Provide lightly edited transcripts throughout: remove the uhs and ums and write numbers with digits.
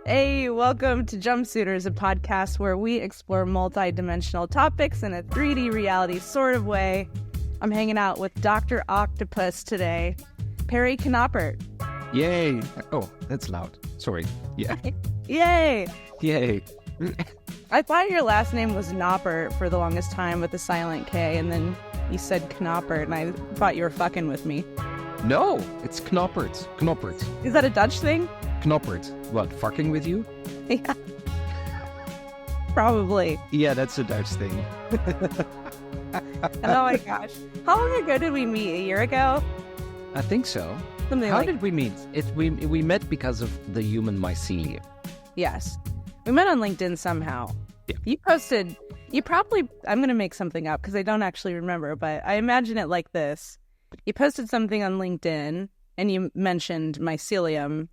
Hey, welcome to Jumpsuiters, a podcast where we explore multi-dimensional topics in a 3D reality sort of way. I'm hanging out with Dr. Octopus today, Perry Knoppert. Yay! Oh, that's loud. Sorry. Yeah. Yay! Yay. I thought your last name was Knoppert for the longest time with a silent K, and then you said Knoppert, and I thought you were fucking with me. No, it's Knoppert. Knoppert. Is that a Dutch thing? Knoppert. What, fucking with you? Yeah. Probably. Yeah, that's a Dutch thing. Oh my gosh. How long ago did we meet? A year ago? I think so. Something How like... did we meet? We met because of the human mycelium. Yes. We met on LinkedIn somehow. Yeah. I'm going to make something up because I don't actually remember, but I imagine it like this. You posted something on LinkedIn and you mentioned mycelium.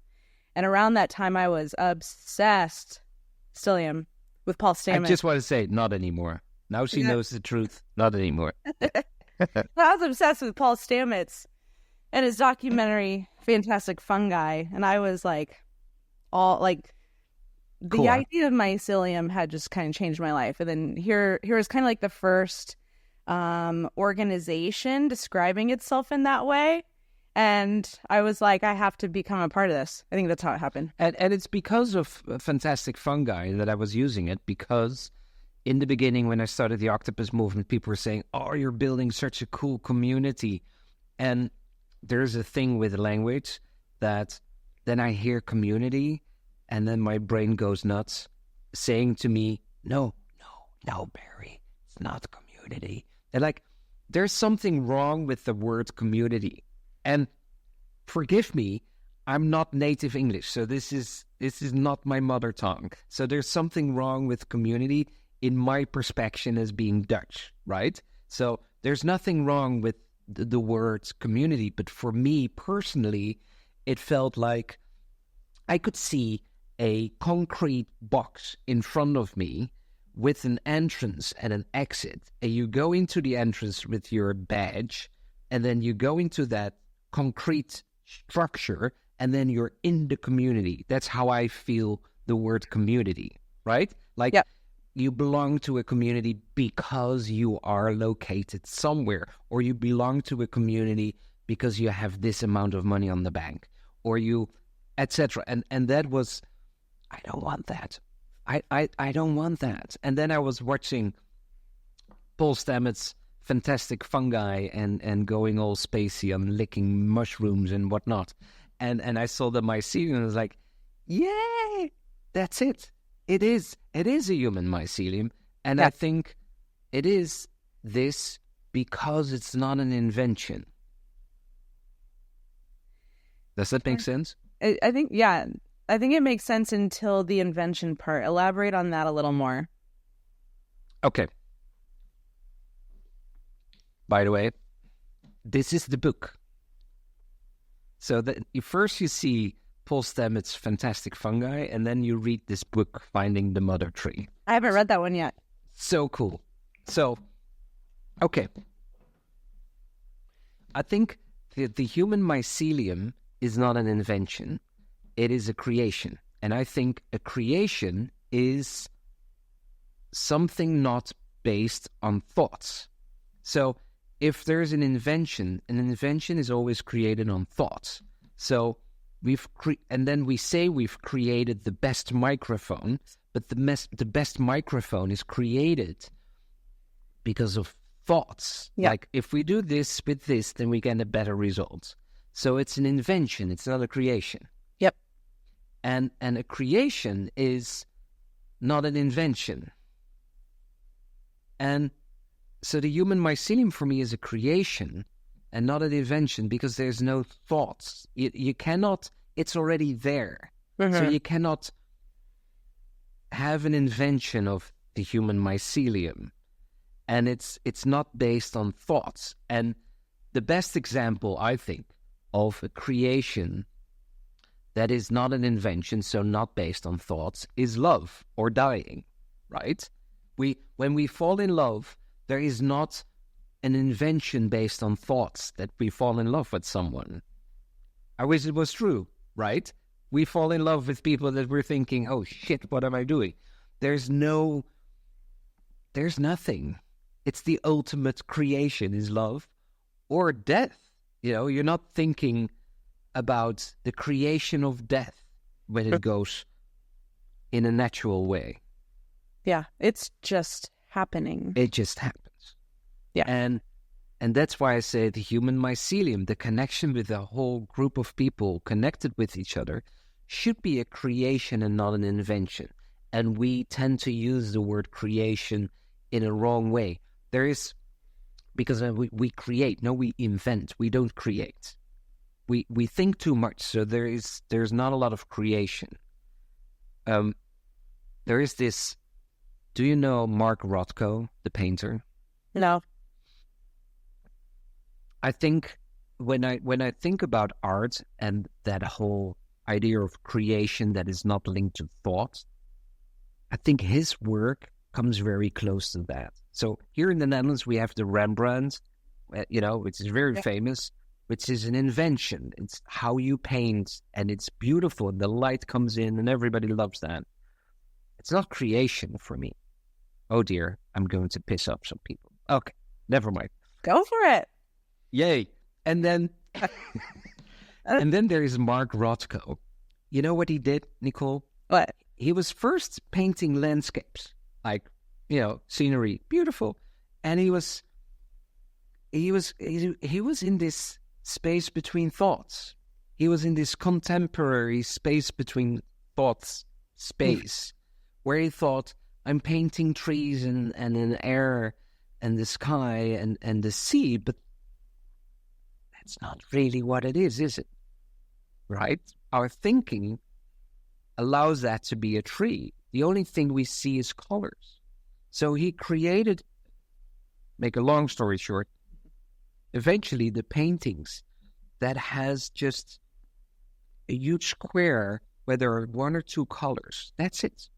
And around that time, I was obsessed, Stillium, with Paul Stamets. I just want to say, not anymore. Now she knows the truth. Not anymore. I was obsessed with Paul Stamets and his documentary, Fantastic Fungi. And I was the Cool. idea of mycelium had just kind of changed my life. And then here was kind of like the first organization describing itself in that way. And I was like, I have to become a part of this. I think that's how it happened. And it's because of Fantastic Fungi that I was using it, because in the beginning when I started the Octopus movement, people were saying, oh, you're building such a cool community. And there's a thing with language that then I hear community and then my brain goes nuts saying to me, no, Barry, it's not community. And there's something wrong with the word community. And forgive me, I'm not native English, so this is not my mother tongue. So there's something wrong with community in my perspective as being Dutch, right? So there's nothing wrong with the word community, but for me personally, it felt like I could see a concrete box in front of me with an entrance and an exit. And you go into the entrance with your badge, and then you go into that concrete structure, and then you're in the community. That's how I feel the word community, right? Yep. You belong to a community because you are located somewhere, or you belong to a community because you have this amount of money on the bank, or you, etc. And that was, I don't want that. I don't want that. And then I was watching Paul Stamets' Fantastic Fungi and going all spacey and licking mushrooms and whatnot. And I saw the mycelium and I was like, yay, that's it. It is a human mycelium. And yeah. I think it is this because it's not an invention. Does that make sense? I think it makes sense until the invention part. Elaborate on that a little more. Okay. By the way, this is the book. So that first you see Paul Stamets' Fantastic Fungi, and then you read this book, Finding the Mother Tree. I haven't read that one yet. So cool. So, okay. I think the human mycelium is not an invention. It is a creation. And I think a creation is something not based on thoughts. So if there's an invention is always created on thoughts. So and then we say we've created the best microphone, but the best microphone is created because of thoughts. Yeah. Like if we do this with this, then we get a better result. So it's an invention. It's not a creation. Yep. And a creation is not an invention. And so the human mycelium for me is a creation and not an invention, because there's no thoughts. You cannot, it's already there. Mm-hmm. So you cannot have an invention of the human mycelium. And it's not based on thoughts. And the best example, I think, of a creation that is not an invention, so not based on thoughts, is love or dying, right? When we fall in love, there is not an invention based on thoughts that we fall in love with someone. I wish it was true, right? We fall in love with people that we're thinking, oh shit, what am I doing? There's nothing. It's the ultimate creation is love or death. You're not thinking about the creation of death when it goes in a natural way. Yeah, it's just happening. It just happens. Yeah. And that's why I say the human mycelium, the connection with a whole group of people connected with each other, should be a creation and not an invention. And we tend to use the word creation in a wrong way. Because we create, no, we invent. We don't create. We think too much, so there's not a lot of creation. There is this. Do you know Mark Rothko, the painter? No. I think when I think about art and that whole idea of creation that is not linked to thought, I think his work comes very close to that. So here in the Netherlands, we have the Rembrandt, which is very famous, which is an invention. It's how you paint, and it's beautiful, and the light comes in, and everybody loves that. It's not creation for me. Oh dear, I'm going to piss off some people. Okay, never mind. Go for it. Yay. And then there is Mark Rothko. You know what he did, Nicole? What? He was first painting landscapes, like, scenery, beautiful. And he was in this space between thoughts. He was in this contemporary space between thoughts space where he thought, I'm painting trees and an air and the sky and the sea, but that's not really what it is it? Right? Our thinking allows that to be a tree. The only thing we see is colors. So he created, make a long story short, eventually the paintings that has just a huge square where there are one or two colors. That's it.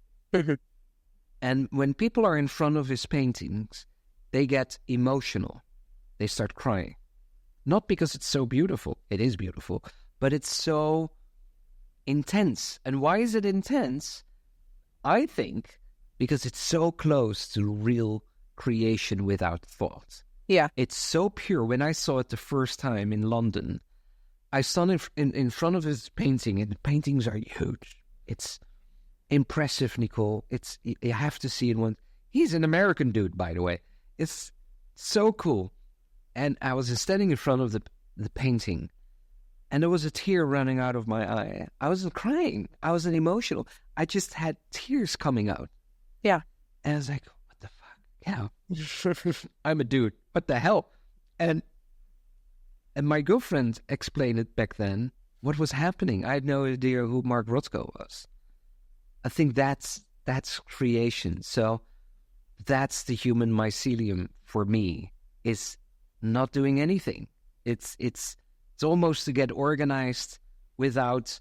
And when people are in front of his paintings, they get emotional. They start crying. Not because it's so beautiful. It is beautiful. But it's so intense. And why is it intense? I think because it's so close to real creation without thought. Yeah. It's so pure. When I saw it the first time in London, I stood in front of his painting, and the paintings are huge. It's impressive, Nicole. You have to see it one. He's an American dude, by the way. It's so cool. And I was standing in front of the painting, and there was a tear running out of my eye. I wasn't crying. I wasn't emotional. I just had tears coming out. Yeah. And I was like, what the fuck? Yeah. I'm a dude. What the hell? And my girlfriend explained it back then, what was happening. I had no idea who Mark Rothko was. I think that's creation. So that's the human mycelium for me, is not doing anything. It's almost to get organized without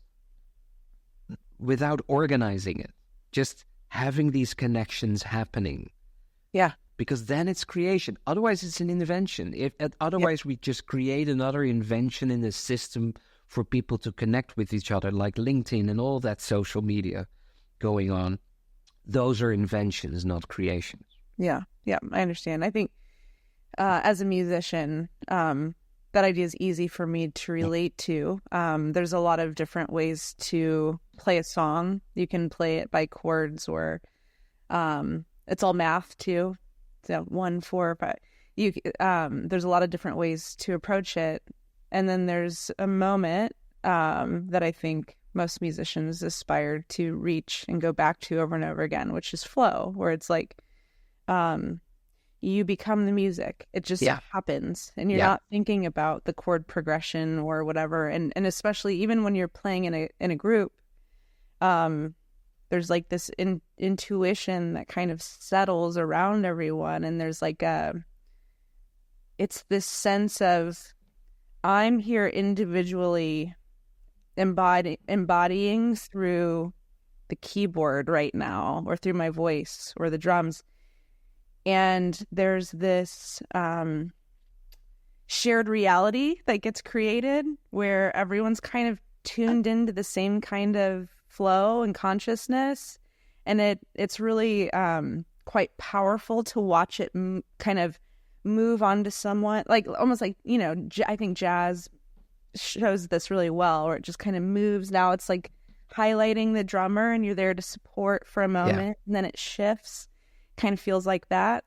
organizing it. Just having these connections happening. Yeah. Because then it's creation. Otherwise, it's an invention. Otherwise, we just create another invention in the system for people to connect with each other, like LinkedIn and all that social media going on. Those are inventions, not creations. Yeah, I understand. I think as a musician, that idea is easy for me to relate to. There's a lot of different ways to play a song. You can play it by chords, or it's all math too. So 1, 4, 5. There's a lot of different ways to approach it. And then there's a moment that I think most musicians aspire to reach and go back to over and over again, which is flow, where it's like you become the music. It just happens, and you're not thinking about the chord progression or whatever. And especially even when you're playing in a group, there's like this intuition that kind of settles around everyone, and there's like it's this sense of, I'm here individually embodying through the keyboard right now, or through my voice or the drums. And there's this shared reality that gets created where everyone's kind of tuned into the same kind of flow and consciousness, and it's really quite powerful to watch it kind of move onto someone, like almost like, you know, I think jazz shows this really well, where it just kind of moves. Now it's like highlighting the drummer and you're there to support for a moment, and then it shifts. Kind of feels like that.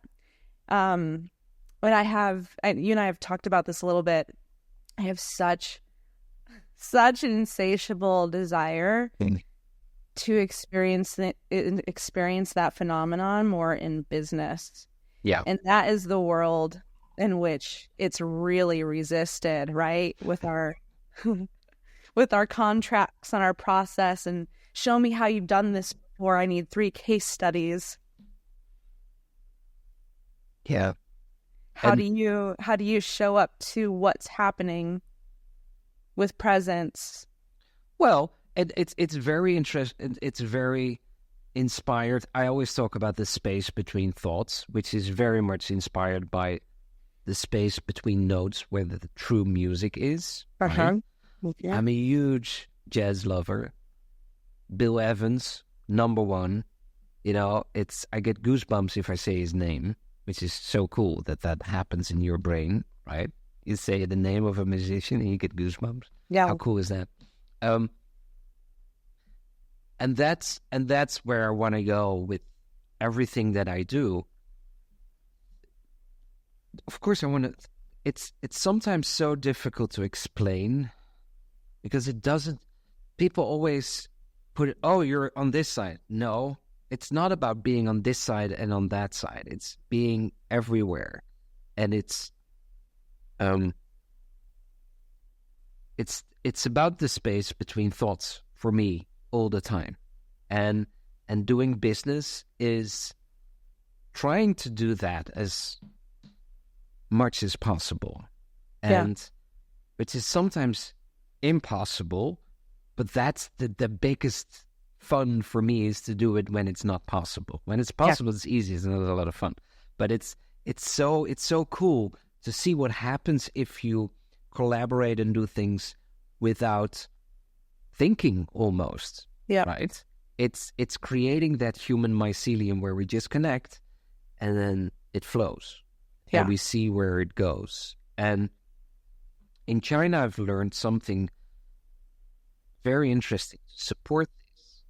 But you and I have talked about this a little bit. I have such an insatiable desire to experience that phenomenon more in business. Yeah. And that is the world in which it's really resisted, right? With our with our contracts and our process, and show me how you've done this before. I need 3 case studies. Yeah. How do you show up to what's happening with presence? Well, it's very interesting. It's very inspired. I always talk about the space between thoughts, which is very much inspired by the space between notes where the true music is. Right? Yeah. I'm a huge jazz lover. Bill Evans, #1. You know, I get goosebumps if I say his name, which is so cool that happens in your brain, right? You say the name of a musician and you get goosebumps. Yeah. How cool is that? And that's where I want to go with everything that I do. Of course, I want to. It's sometimes so difficult to explain because it doesn't. People always put it. Oh, you're on this side. No, it's not about being on this side and on that side. It's being everywhere, and it's about the space between thoughts for me all the time, and doing business is trying to do that as much as possible, and which is sometimes impossible, but that's the biggest fun for me, is to do it when it's not possible. When it's possible, it's easy, it's not a lot of fun, but it's so cool to see what happens if you collaborate and do things without thinking, almost. Right? It's creating that human mycelium where we just connect and then it flows. And we see where it goes. And in China, I've learned something very interesting to support this.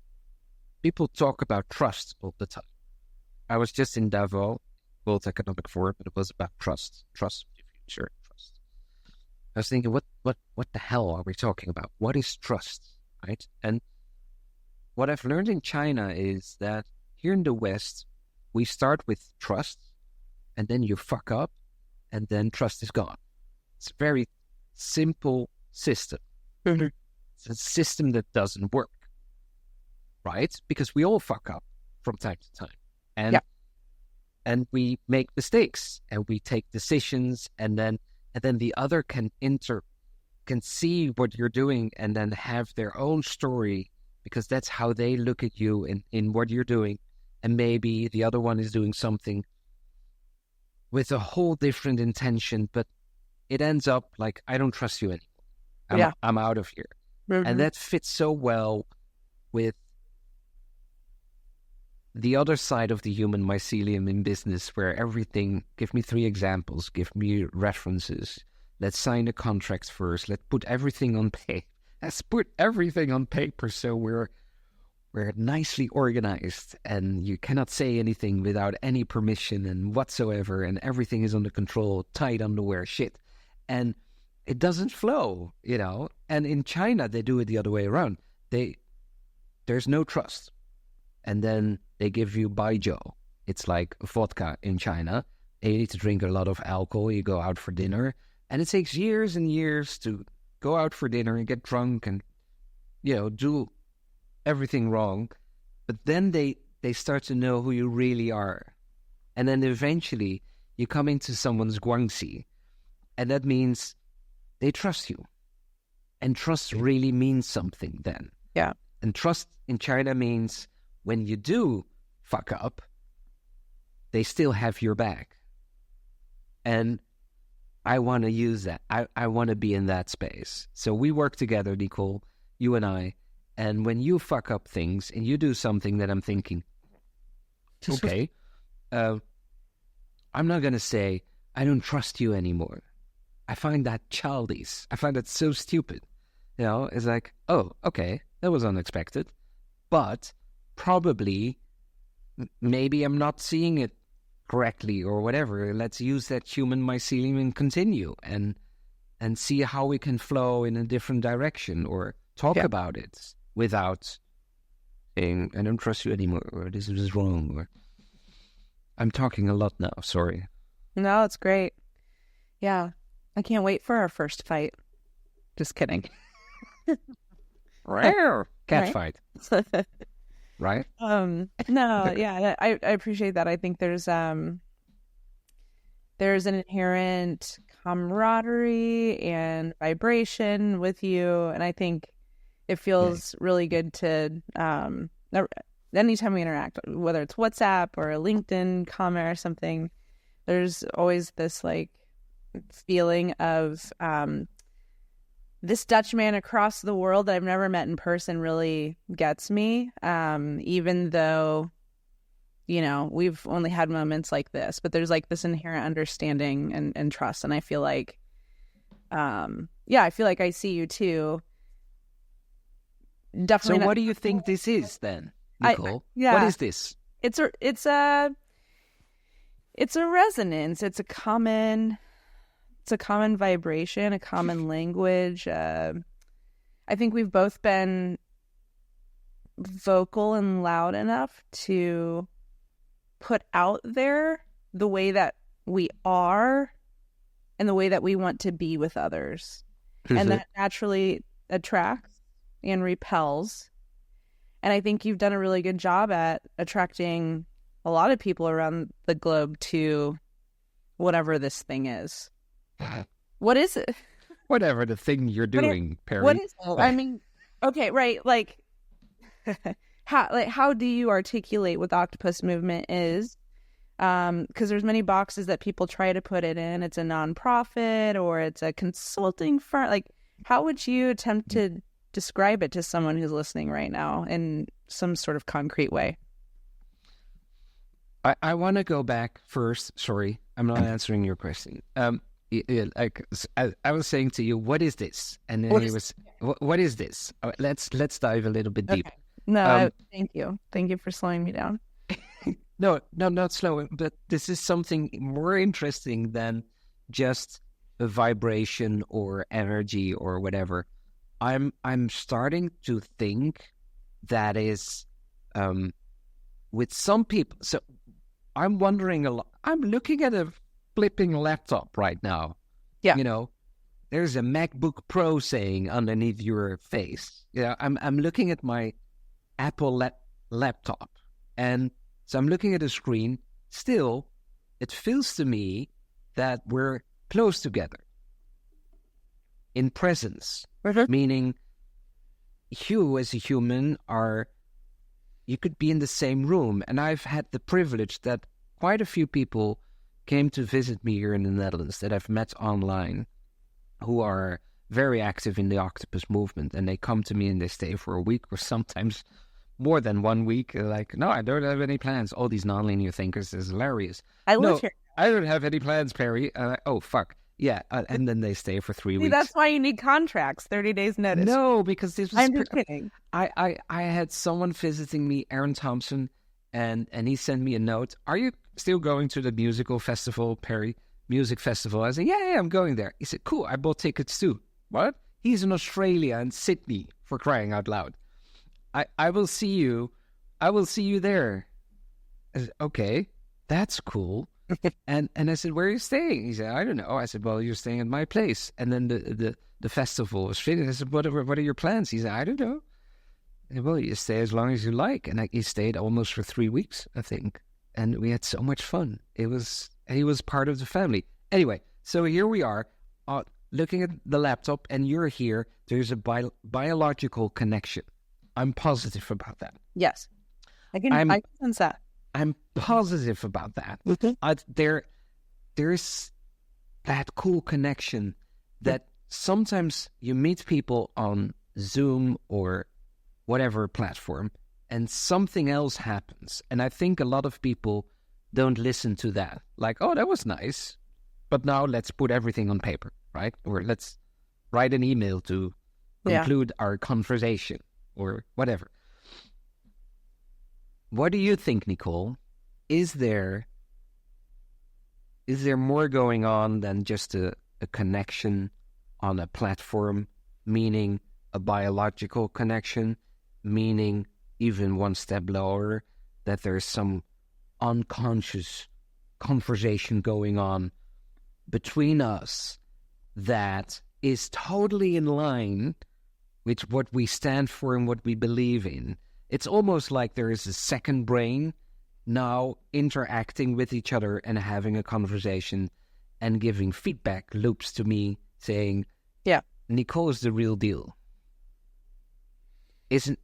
People talk about trust all the time. I was just in Davos, World Economic Forum, and it was about trust the future, trust. I was thinking, what the hell are we talking about? What is trust, right? And what I've learned in China is that here in the West, we start with trust, and then you fuck up, and then trust is gone. It's a very simple system. Mm-hmm. It's a system that doesn't work, right? Because we all fuck up from time to time, and we make mistakes, and we take decisions, and then the other can see what you're doing, and then have their own story, because that's how they look at you in what you're doing, and maybe the other one is doing something with a whole different intention, but it ends up like, I don't trust you anymore. I'm out of here. Mm-hmm. And that fits so well with the other side of the human mycelium in business, where everything, give me 3 examples, give me references, let's sign the contracts first, let's put everything on paper. Let's put everything on paper so we're nicely organized, and you cannot say anything without any permission and whatsoever, and everything is under control, tight underwear, shit. And it doesn't flow, you know? And in China, they do it the other way around. There's no trust. And then they give you baijiu. It's like vodka in China. And you need to drink a lot of alcohol. You go out for dinner. And it takes years and years to go out for dinner and get drunk and, you know, do everything wrong. But then they start to know who you really are. And then eventually you come into someone's guangxi. And that means they trust you. And trust really means something then. Yeah. And trust in China means when you do fuck up, they still have your back. And I want to use that. I want to be in that space. So we work together, Nicole. you and I. And when you fuck up things and you do something that I'm thinking, okay, I'm not going to say, I don't trust you anymore. I find that childish. I find that so stupid. You know, it's like, oh, okay, that was unexpected. But probably, maybe I'm not seeing it correctly or whatever. Let's use that human mycelium and continue and see how we can flow in a different direction or talk about it without saying, I don't trust you anymore, or this is wrong, or I'm talking a lot now, sorry. No, it's great. Yeah. I can't wait for our first fight. Just kidding. Cat fight. Right? No, yeah, I appreciate that. I think there's an inherent camaraderie and vibration with you, and I think it feels really good to anytime we interact, whether it's WhatsApp or a LinkedIn comment or something, there's always this like feeling of this Dutch man across the world that I've never met in person really gets me, even though, you know, we've only had moments like this, but there's like this inherent understanding and trust. And I feel like, I feel like I see you too. Definitely. So what do you think this is then, Nicole? What is this? It's a resonance. It's a common vibration, a common language. I think we've both been vocal and loud enough to put out there the way that we are and the way that we want to be with others. And that naturally attracts and repels. And I think you've done a really good job at attracting a lot of people around the globe to whatever this thing is. What is it? Whatever the thing you're doing, Perry. What is it? I mean, okay, right. Like, how do you articulate what the octopus movement is? Because there's many boxes that people try to put it in. It's a nonprofit or it's a consulting firm. Like, how would you attempt to describe it to someone who's listening right now in some sort of concrete way? I want to go back first. Sorry, I'm not answering your question. Like I was saying to you, what is this? And then what is this? Let's dive a little bit deeper. Okay. No, thank you. Thank you for slowing me down. No, not slowing, but this is something more interesting than just a vibration or energy or whatever. I'm starting to think that is with some people. So I'm wondering a lot. I'm looking at a flipping laptop right now. Yeah. You know, there's a MacBook Pro saying underneath your face. Yeah, I'm looking at my Apple laptop. And so I'm looking at a screen. Still, it feels to me that we're close together in presence. Meaning you as a human you could be in the same room. And I've had the privilege that quite a few people came to visit me here in the Netherlands that I've met online who are very active in the octopus movement. And they come to me and they stay for a week or sometimes more than 1 week. Like, no, I don't have any plans. All these nonlinear thinkers is hilarious. I live here. I don't have any plans, Perry. Oh, fuck. Yeah, and then they stay for 3 weeks. That's why you need contracts, 30 days notice. No, because this was... I'm just kidding. I had someone visiting me, Aaron Thompson, and he sent me a note. Are you still going to the musical festival, Perry? Music festival? I said, yeah, I'm going there. He said, cool, I bought tickets too. What? He's in Australia and Sydney, for crying out loud. I will see you. I will see you there. I said, okay, that's cool. and I said, where are you staying? He said, I don't know. I said, well, you're staying at my place. And then the festival was finished. I said, what are your plans? He said, I don't know. I said, well, you stay as long as you like. And he stayed almost for 3 weeks, I think. And we had so much fun. He was part of the family. Anyway, so here we are, looking at the laptop, and you're here. There's a biological connection. I'm positive about that. Yes. I can sense that. I'm positive about that. There's that cool connection that sometimes you meet people on Zoom or whatever platform, and something else happens. And I think a lot of people don't listen to that. Like, oh, that was nice, but now let's put everything on paper, right? Or let's write an email to conclude our conversation or whatever. What do you think, Nicole? Is there more going on than just a connection on a platform, meaning a biological connection, meaning even one step lower, that there's some unconscious conversation going on between us that is totally in line with what we stand for and what we believe in? It's almost like there is a second brain now interacting with each other and having a conversation and giving feedback loops to me saying, yeah, Nicole is the real deal. Is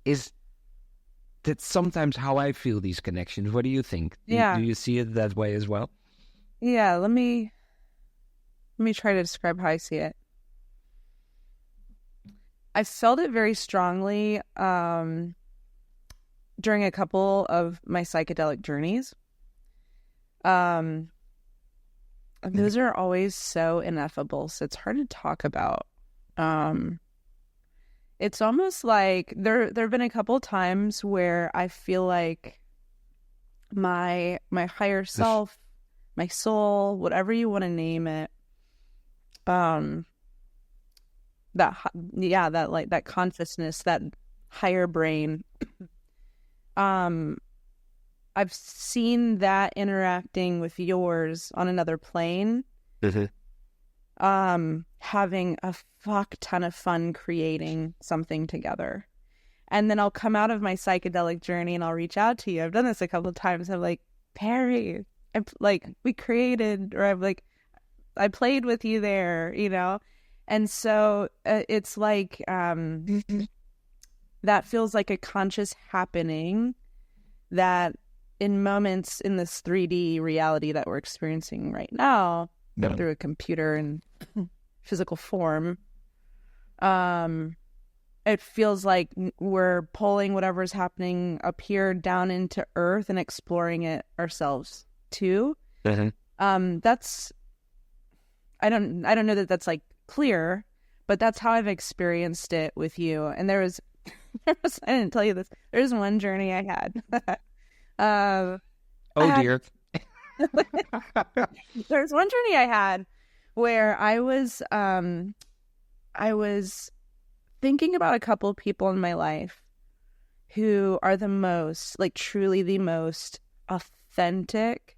that sometimes how I feel these connections? What do you think? Do you see it that way as well? Yeah, let me try to describe how I see it. I felt it very strongly during a couple of my psychedelic journeys. Those are always so ineffable, so it's hard to talk about. It's almost like there have been a couple times where I feel like my higher self, my soul, whatever you want to name it, that consciousness, that higher brain, I've seen that interacting with yours on another plane. Having a fuck ton of fun creating something together. And then I'll come out of my psychedelic journey and I'll reach out to you. I've done this a couple of times. I'm like, Perry, we created, or I played with you there, you know? And so it's like, that feels like a conscious happening that in moments in this 3D reality that we're experiencing right now, through a computer and physical form, it feels like we're pulling whatever's happening up here down into earth and exploring it ourselves too. That's, I don't know that that's like clear, but that's how I've experienced it with you. And there was I didn't tell you this. There's one journey I had. Dear. There's one journey I had where I was thinking about a couple of people in my life who are the most, like truly the most authentic,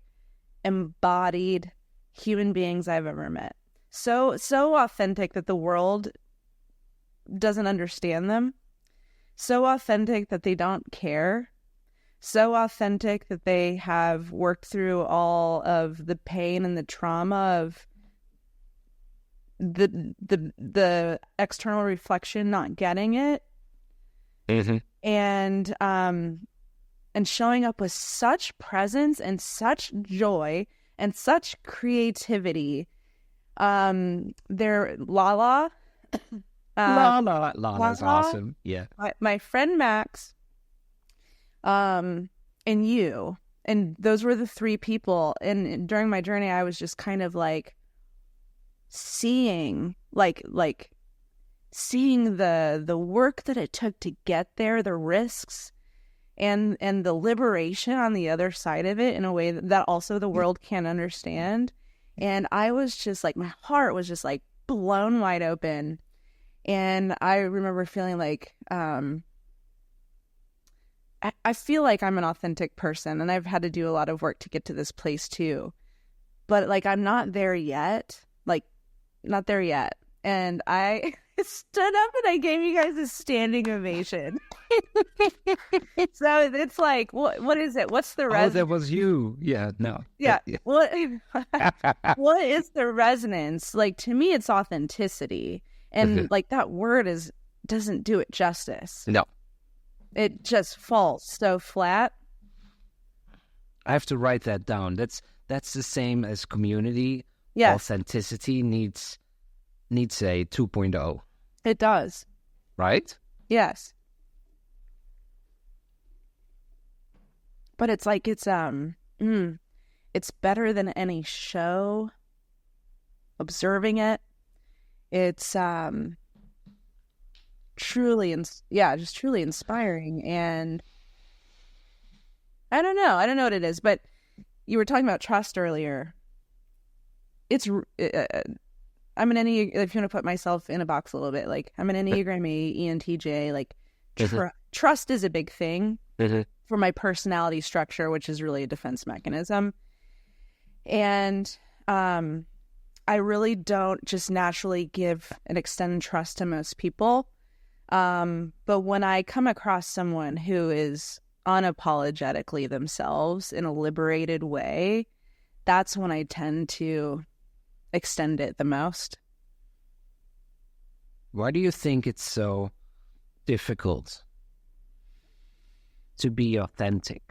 embodied human beings I've ever met. So authentic that the world doesn't understand them. So authentic that they don't care. So authentic that they have worked through all of the pain and the trauma of the external reflection, not getting it, and showing up with such presence and such joy and such creativity. They're Lala. Lala's awesome. Yeah. My friend Max, and you, and those were the three people. And during my journey, I was just kind of like seeing the work that it took to get there, the risks and the liberation on the other side of it in a way that also the world can't understand. And I was just like, my heart was just like blown wide open. And I remember feeling like, I feel like I'm an authentic person, and I've had to do a lot of work to get to this place too. But like, I'm not there yet. Not there yet. And I stood up and I gave you guys a standing ovation. So it's like, what is it? What's the resonance? Oh, that was you. Yeah, no. Yeah. What is the resonance? Like, to me, it's authenticity. And like, that word doesn't do it justice. No. It just falls so flat. I have to write that down. That's the same as community. Yes. Authenticity needs a 2.0. It does. right? Yes. But it's like it's better than any show. Observing it, it's just truly inspiring. And I don't know what it is, but you were talking about trust earlier. I'm an Enneagram. If you want to put myself in a box a little bit, like I'm an Enneagram 8, ENTJ. Like trust is a big thing for my personality structure, which is really a defense mechanism. And I really don't just naturally give and extend trust to most people. But when I come across someone who is unapologetically themselves in a liberated way, that's when I tend to extend it the most. Why do you think it's so difficult to be authentic?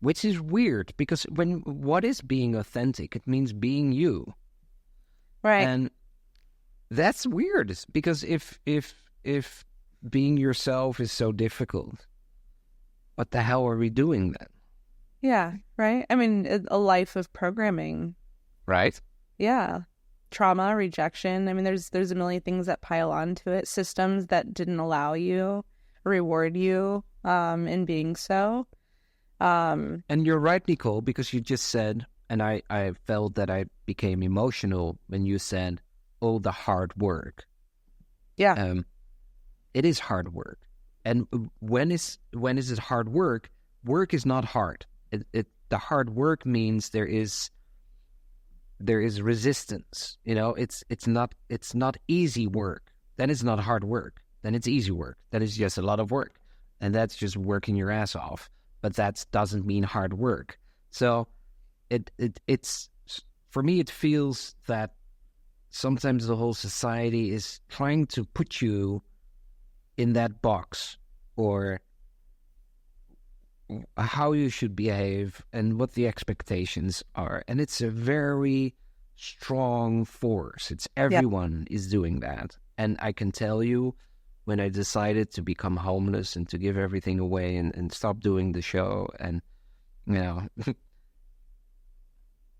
Which is weird, because what is being authentic? It means being you. Right. And that's weird, because if being yourself is so difficult, what the hell are we doing then? Yeah, right. I mean, a life of programming. Right? Yeah. Trauma, rejection. I mean, there's a million things that pile onto it. Systems that didn't allow you, reward you in being so. And you're right, Nicole, because you just said, and I felt that I became emotional when you said, oh, the hard work. Yeah. It is hard work. And when is it hard work? Work is not hard. The hard work means there is resistance. You know, it's not easy work. Then it's not hard work. Then it's easy work. Then it's just a lot of work. And that's just working your ass off. But that doesn't mean hard work. So it's for me, it feels that sometimes the whole society is trying to put you in that box, or how you should behave and what the expectations are. And it's a very strong force. It's everyone is doing that. And I can tell you, when I decided to become homeless and to give everything away and stop doing the show, and, you know,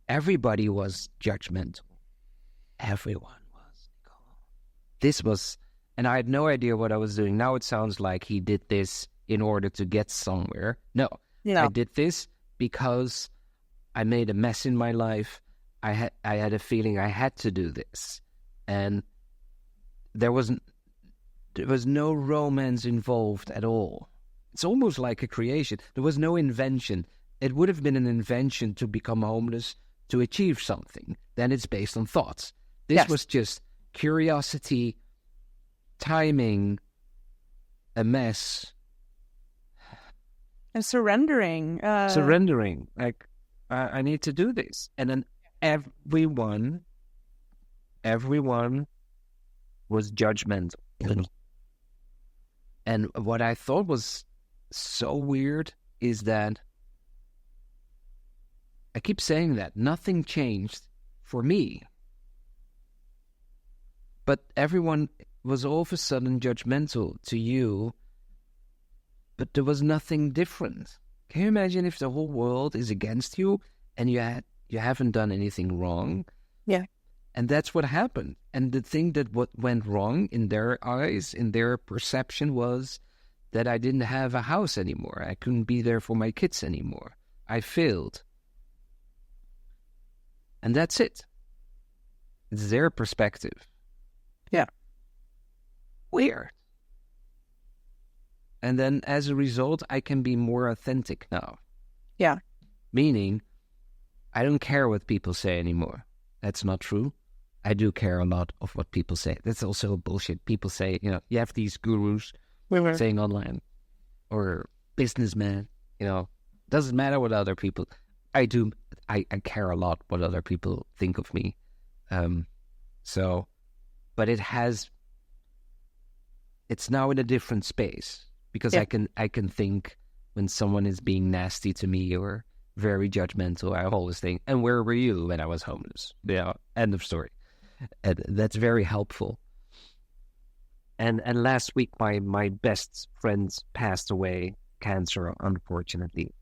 everybody was judgmental. Everyone was, Nicole. This was, and I had no idea what I was doing. Now it sounds like he did this in order to get somewhere. No. I did this because I made a mess in my life. I had a feeling I had to do this. And there was no romance involved at all. It's almost like a creation. There was no invention. It would have been an invention to become homeless to achieve something. Then it's based on thoughts. This was just curiosity, timing, a mess. And surrendering. Surrendering. Like, I need to do this. And then everyone was judgmental. And what I thought was so weird is that I keep saying that nothing changed for me. But everyone was all of a sudden judgmental to you, but there was nothing different. Can you imagine if the whole world is against you and you haven't done anything wrong? Yeah. And that's what happened. And the thing that what went wrong in their eyes, in their perception, was that I didn't have a house anymore. I couldn't be there for my kids anymore. I failed. And that's it. It's their perspective. Yeah. Weird. And then as a result, I can be more authentic now. Yeah. Meaning, I don't care what people say anymore. That's not true. I do care a lot of what people say. That's also bullshit. People say, you have these gurus saying online, or businessmen, doesn't matter what other people. I do. I care a lot what other people think of me. But it's now in a different space, because I can think when someone is being nasty to me or very judgmental, I always think, and where were you when I was homeless? End of story. And that's very helpful. And last week, my best friend passed away, cancer, unfortunately,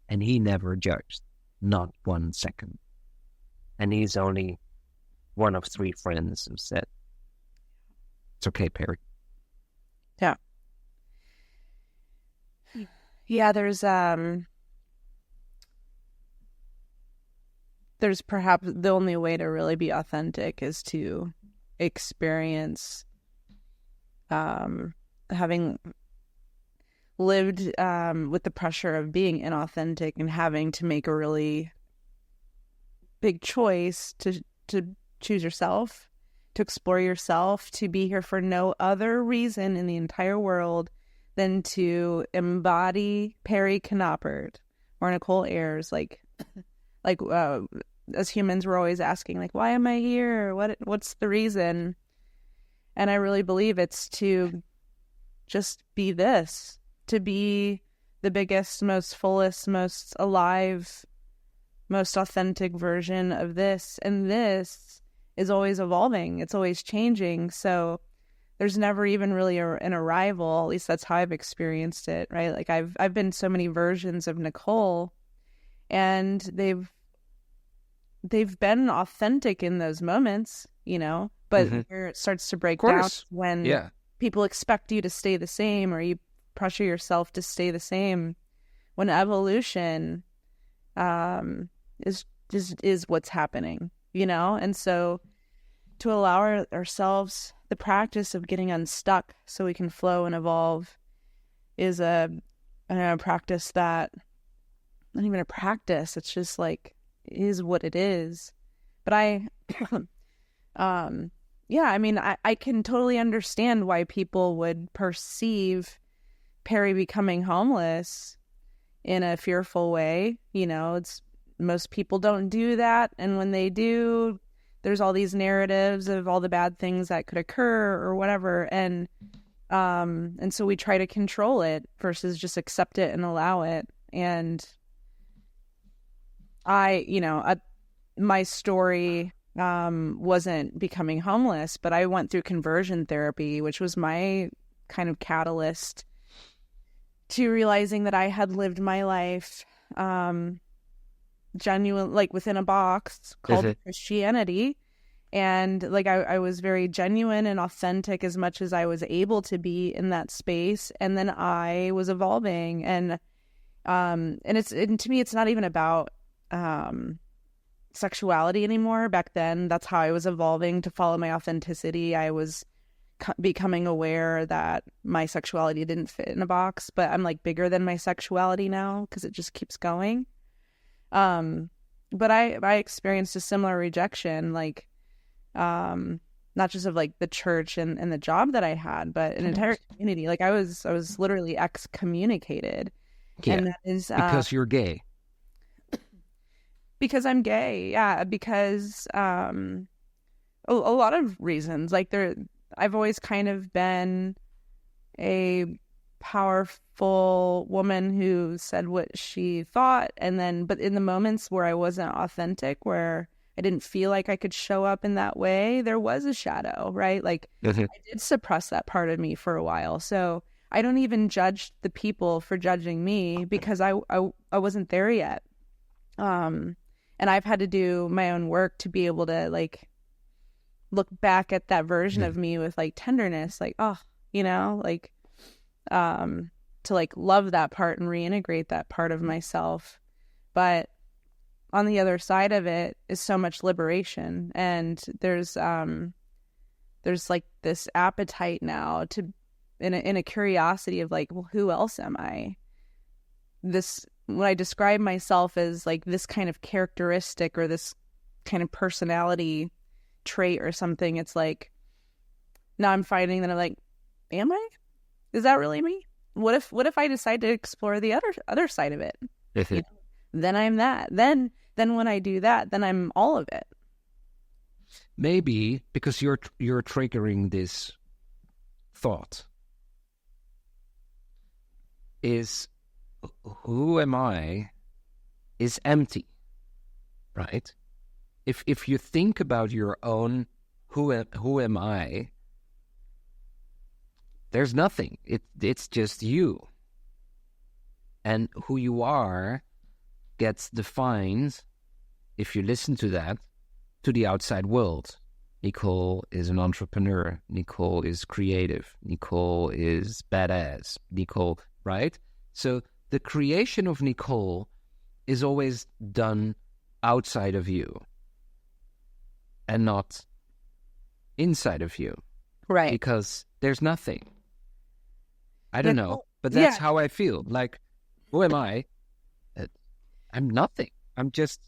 and he never judged, not 1 second. And he's only one of 3 friends who said, "It's okay, Perry." Yeah. Yeah, there's perhaps the only way to really be authentic is to experience having lived with the pressure of being inauthentic and having to make a really big choice to choose yourself, to explore yourself, to be here for no other reason in the entire world than to embody Perry Knoppert or Nicole Ayres. As humans, we're always asking, like, why am I here? What's the reason? And I really believe it's to just be this, to be the biggest, most fullest, most alive, most authentic version of this. And this is always evolving. It's always changing. So there's never even really an arrival. At least that's how I've experienced it, right? Like I've been so many versions of Nicole, and they've been authentic in those moments, but where it starts to break down when people expect you to stay the same, or you pressure yourself to stay the same, when evolution is what's happening, and so to allow ourselves the practice of getting unstuck so we can flow and evolve is a practice that, not even a practice, it's just like, is what it is. But I can totally understand why people would perceive Perry becoming homeless in a fearful way. It's, most people don't do that, and when they do, there's all these narratives of all the bad things that could occur or whatever, and so we try to control it versus just accept it and allow it. And my story wasn't becoming homeless, but I went through conversion therapy, which was my kind of catalyst to realizing that I had lived my life genuine, like within a box called Christianity. And like I was very genuine and authentic as much as I was able to be in that space. And then I was evolving, and to me, it's not even about sexuality anymore. Back then, that's how I was evolving to follow my authenticity. I was becoming aware that my sexuality didn't fit in a box, but I'm like bigger than my sexuality now because it just keeps going. But I experienced a similar rejection, like not just of like the church and the job that I had, but an entire community. Like I was literally excommunicated. Yeah, and that is because you're gay. Because I'm gay, yeah. Because a lot of reasons. Like I've always kind of been a powerful woman who said what she thought, but in the moments where I wasn't authentic, where I didn't feel like I could show up in that way, there was a shadow, right? Like I did suppress that part of me for a while. So I don't even judge the people for judging me because I wasn't there yet. And I've had to do my own work to be able to like look back at that version of me with like tenderness, like, like to like love that part and reintegrate that part of myself. But on the other side of it is so much liberation, and there's like this appetite now to in a curiosity of like, well, who else am I? When I describe myself as like this kind of characteristic or this kind of personality trait or something, it's like now I'm finding that I'm like, am I? Is that really me? What if I decide to explore the other side of it? Then I'm that. Then when I do that, then I'm all of it. Maybe because you're triggering this thought is, who am I is empty, right? If you think about your own who am I, there's nothing. It's just you. And who you are gets defined, if you listen to that, to the outside world. Nicole is an entrepreneur. Nicole is creative. Nicole is badass. Nicole, right? So the creation of Nicole is always done outside of you and not inside of you. Right. Because there's nothing. I don't know, but yeah. that's how I feel. Like, who am I? I'm nothing. I'm just...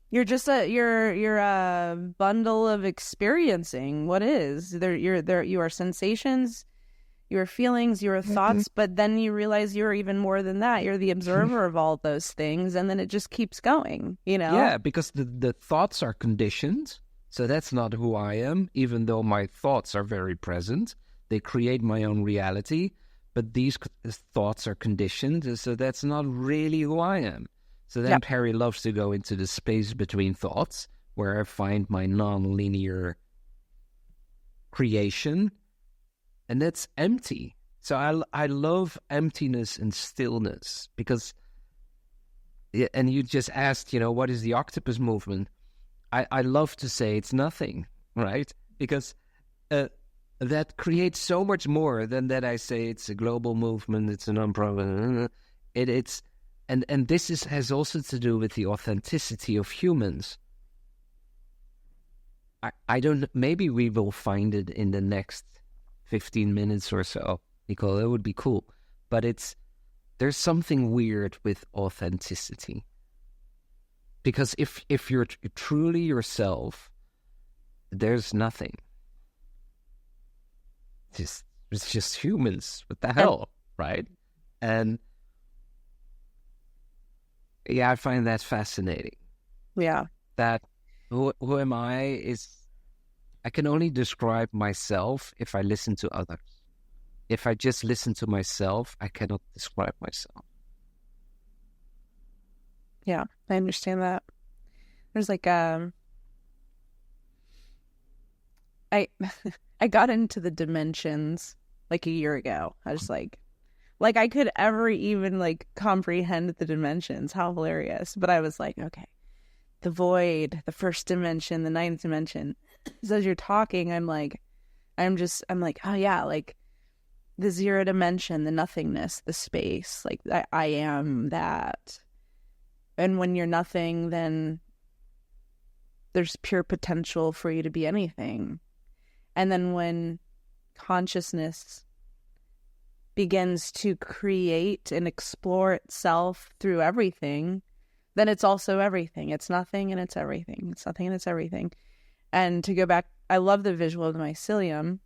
You're just you're a bundle of experiencing what is. You are sensations, your feelings, your thoughts, but then you realize you're even more than that. You're the observer of all those things, and then it just keeps going, you know? Yeah, because the thoughts are conditioned, so that's not who I am, even though my thoughts are very present. They create my own reality, but these thoughts are conditioned, so that's not really who I am. So then Perry loves to go into the space between thoughts, where I find my non-linear creation, and that's empty. So I love emptiness and stillness, because, and you just asked, what is the octopus movement? I love to say it's nothing, right? Because that creates so much more than that I say it's a global movement, it's a non-profit. And this has also to do with the authenticity of humans. I don't... Maybe we will find it in the next 15 minutes or so, Nicole. That would be cool. But there's something weird with authenticity. Because if you're truly yourself, there's nothing. It's just humans. What the hell, right? And yeah, I find that fascinating. Yeah. That who am I I can only describe myself if I listen to others. If I just listen to myself, I cannot describe myself. Yeah, I understand that. There's like I got into the dimensions like a year ago. I was like I could ever even like comprehend the dimensions. How hilarious. But I was like, okay, the void, the first dimension, the ninth dimension. So as you're talking, I'm like, oh yeah, like the zero dimension, the nothingness, the space, like I am that. And when you're nothing, then there's pure potential for you to be anything. And then when consciousness begins to create and explore itself through everything, then it's also everything. It's nothing and it's everything. It's nothing and it's everything. And to go back, I love the visual of the mycelium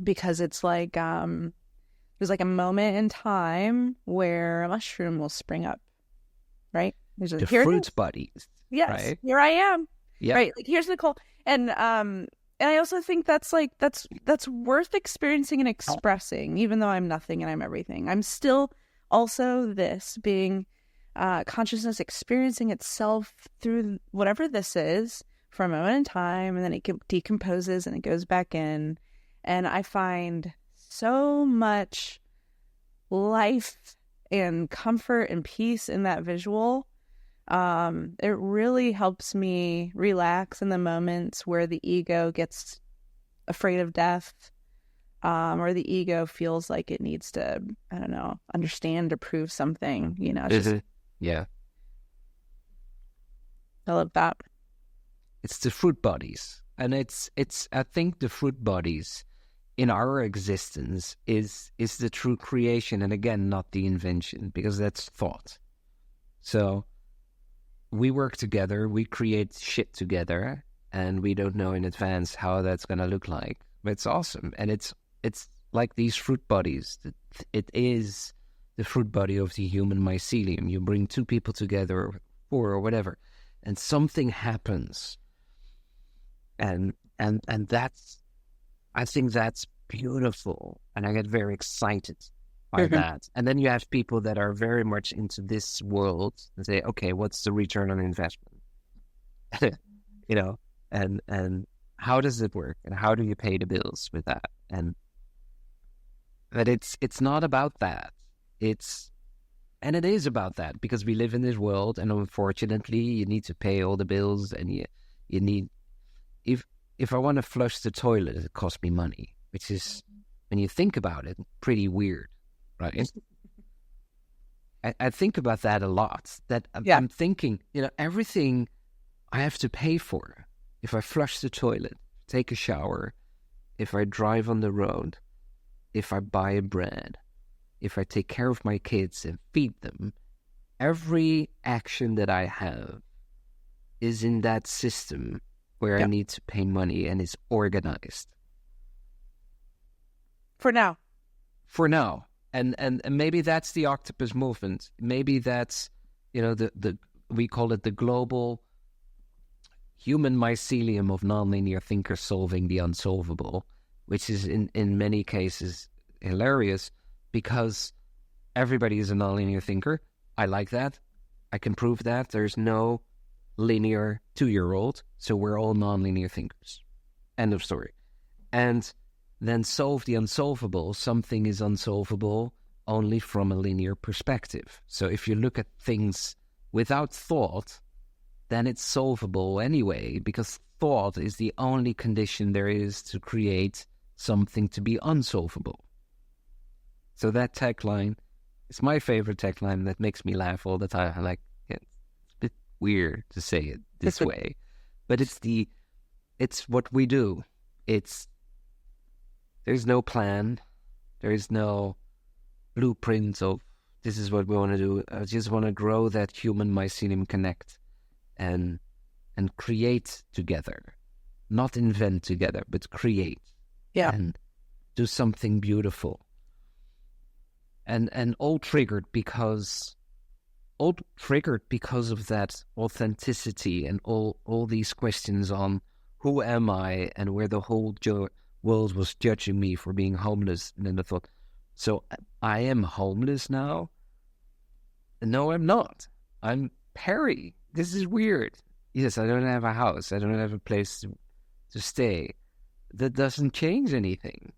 because it's like there's like a moment in time where a mushroom will spring up, right? There's the fruit buddies. Yes, right? Here I am. Yeah. Right. Like here's Nicole, and I also think that's worth experiencing and expressing, even though I'm nothing and I'm everything. I'm still also this being consciousness experiencing itself through whatever this is for a moment in time, and then it decomposes and it goes back in. And I find so much life and comfort and peace in that visual. It really helps me relax in the moments where the ego gets afraid of death, or the ego feels like it needs to, I don't know, understand or prove something, Yeah. I love that. It's the fruit bodies. And it's I think the fruit bodies in our existence is the true creation, and again, not the invention, because that's thought. So we work together, we create shit together, and we don't know in advance how that's going to look like. But it's awesome. And it's like these fruit bodies. It is the fruit body of the human mycelium. You bring two people together, or whatever, and something happens. And that's, I think that's beautiful. And I get very excited by that. And then you have people that are very much into this world and say, okay, what's the return on investment? And how does it work? And how do you pay the bills with that? And But it's not about that. And it is about that because we live in this world, and unfortunately, you need to pay all the bills, and you need if I want to flush the toilet, it costs me money, which is, when you think about it, pretty weird, right? I think about that a lot. That I'm thinking, everything I have to pay for. If I flush the toilet, take a shower, if I drive on the road, if I buy bread, if I take care of my kids and feed them, every action that I have is in that system where I need to pay money, and it's organized. For now. And maybe that's the octopus movement. Maybe that's, we call it the global human mycelium of nonlinear thinkers solving the unsolvable, which is in many cases hilarious because everybody is a nonlinear thinker. I like that. I can prove that. There's no linear 2-year-old, so we're all nonlinear thinkers. End of story. And then solve the unsolvable. Something is unsolvable only from a linear perspective. So if you look at things without thought, then it's solvable anyway, because thought is the only condition there is to create something to be unsolvable. So that tagline is my favorite tagline that makes me laugh all the time. I like it. It's a bit weird to say it this way, but it's what we do. There's no plan. There is no blueprint of this is what we want to do. I just want to grow that human mycelium connect and create together. Not invent together, but create. Yeah. And do something beautiful. And all triggered because of that authenticity and all these questions on who am I, and where the whole world was judging me for being homeless. And then I thought, so I am homeless now? No, I'm not. I'm Perry. This is weird. Yes, I don't have a house. I don't have a place to stay. That doesn't change anything.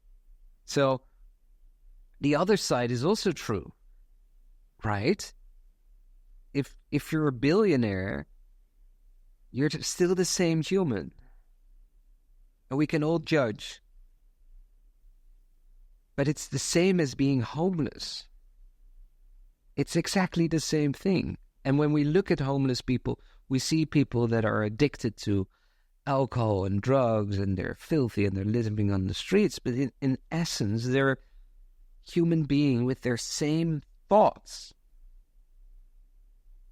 So the other side is also true, right? If you're a billionaire, you're still the same human. And we can all judge. But it's the same as being homeless. It's exactly the same thing. And when we look at homeless people, we see people that are addicted to alcohol and drugs, and they're filthy and they're living on the streets. But in essence, they're human being with their same thoughts.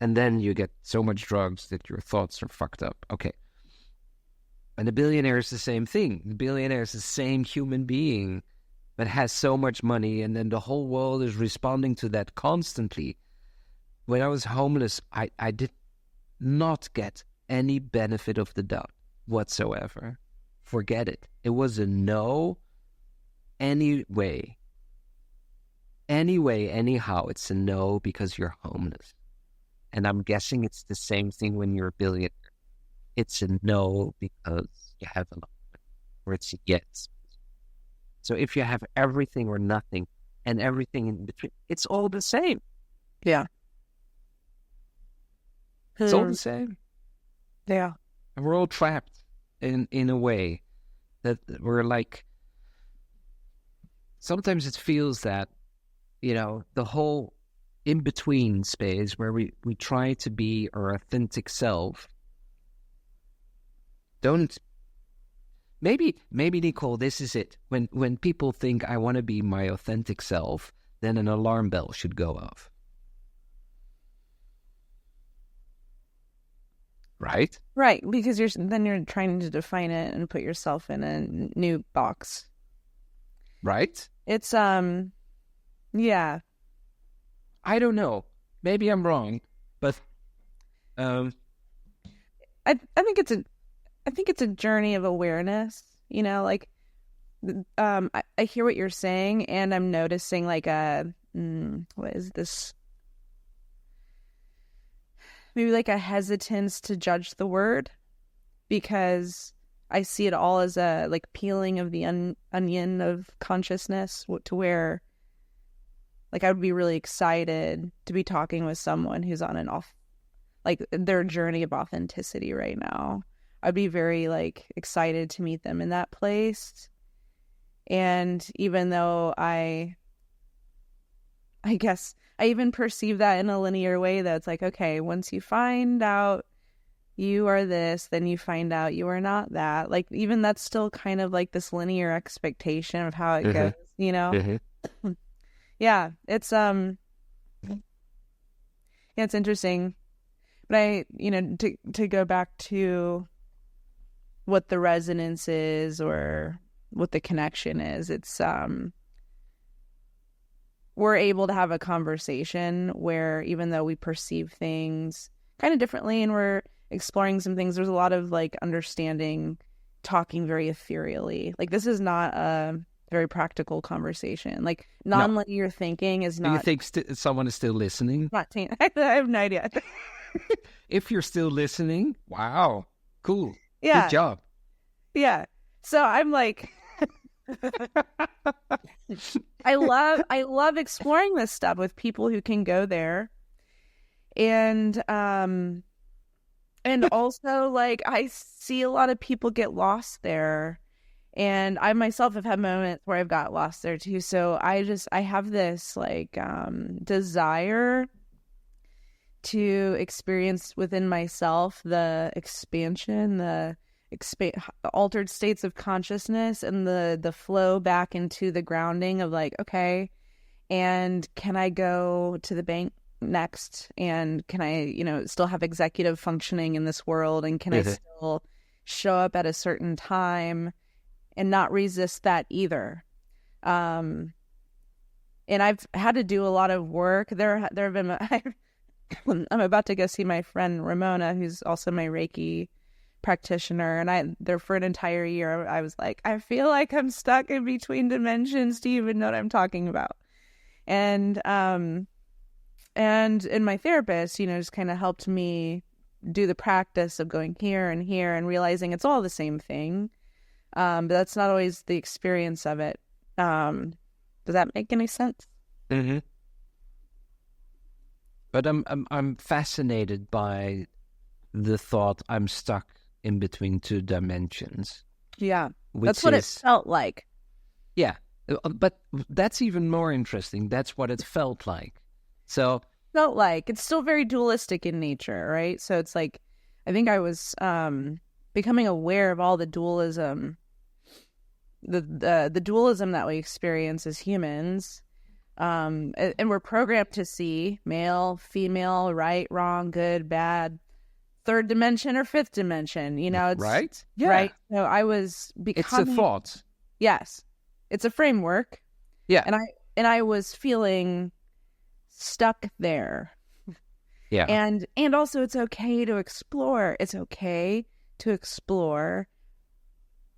And then you get so much drugs that your thoughts are fucked up. Okay. And the billionaire is the same thing. The billionaire is the same human being, but has so much money, and then the whole world is responding to that constantly. When I was homeless, I did not get any benefit of the doubt whatsoever. Forget it. It was a no anyway. Anyway, anyhow, it's a no because you're homeless. And I'm guessing it's the same thing when you're a billionaire. It's a no because you have a lot of money, or it's a yes. So if you have everything or nothing and everything in between, it's all the same. Yeah. It's all the same. Yeah. And we're all trapped in a way that we're like, sometimes it feels that, the whole in-between space where we try to be our authentic self. Maybe Nicole, this is it. When people think I want to be my authentic self, then an alarm bell should go off. Right? Right, because you're trying to define it and put yourself in a new box. Right? It's yeah. I don't know. Maybe I'm wrong, but I think it's a journey of awareness. I hear what you're saying, and I'm noticing like what is this? Maybe like a hesitance to judge the word, because I see it all as a like peeling of the onion of consciousness, to where Like, I would be really excited to be talking with someone who's on like their journey of authenticity right now. I'd be very like excited to meet them in that place. And even though I guess I even perceive that in a linear way, that's like, okay, once you find out you are this, then you find out you are not that. Like, even that's still kind of like this linear expectation of how it goes, you know? Yeah, it's it's interesting. But to go back to what the resonance is or what the connection is, it's we're able to have a conversation where even though we perceive things kind of differently and we're exploring some things, there's a lot of like understanding, talking very ethereally. Like, this is not a very practical conversation. Like, non-linear thinking is not. Do you think someone is still listening? I have no idea. If you're still listening, wow, cool. Yeah. Good job. Yeah. So I'm like, I love exploring this stuff with people who can go there. And also, like, I see a lot of people get lost there. And I myself have had moments where I've got lost there too. So I have this like desire to experience within myself the expansion, the altered states of consciousness, and the flow back into the grounding of like, okay, and can I go to the bank next? And can I, still have executive functioning in this world? And can I still show up at a certain time and not resist that either? And I've had to do a lot of work. There have been, I'm about to go see my friend Ramona, who's also my Reiki practitioner, and there for an entire year I was like, I feel like I'm stuck in between dimensions. Do you even know what I'm talking about? And my therapist, just kind of helped me do the practice of going here and realizing it's all the same thing. But that's not always the experience of it. Does that make any sense? Mm-hmm. But I'm fascinated by the thought I'm stuck in between two dimensions. Yeah, that's what it felt like. Yeah, but that's even more interesting. That's what it felt like. So felt like it's still very dualistic in nature, right? So it's like, I think I was becoming aware of all the dualism, the dualism that we experience as humans. And we're programmed to see male, female, right, wrong, good, bad, third dimension or fifth dimension, it's right. Yeah. Right. So I was becoming. It's a thought. Yes. It's a framework. Yeah. And I was feeling stuck there. Yeah. And also it's okay to explore. It's okay to explore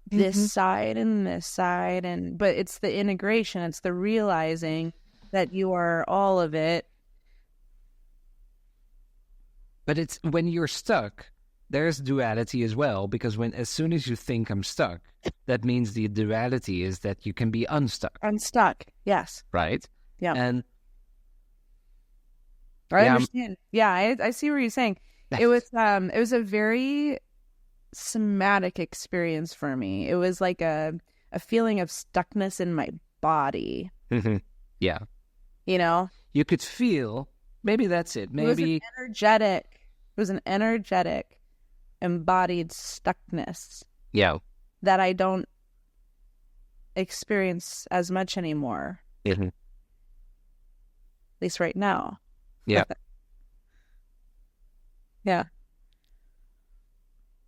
this side and this side, but it's the integration, it's the realizing that you are all of it. But it's when you're stuck, there's duality as well, because as soon as you think I'm stuck, that means the duality is that you can be unstuck. Unstuck, yes. Right? Yeah. And I understand. Yeah, I see what you're saying. It was a very somatic experience for me. It was like a feeling of stuckness in my body. Yeah. You could feel, maybe that's it. Maybe it was an energetic embodied stuckness. Yeah. That I don't experience as much anymore. At least right now. Yeah. Yeah.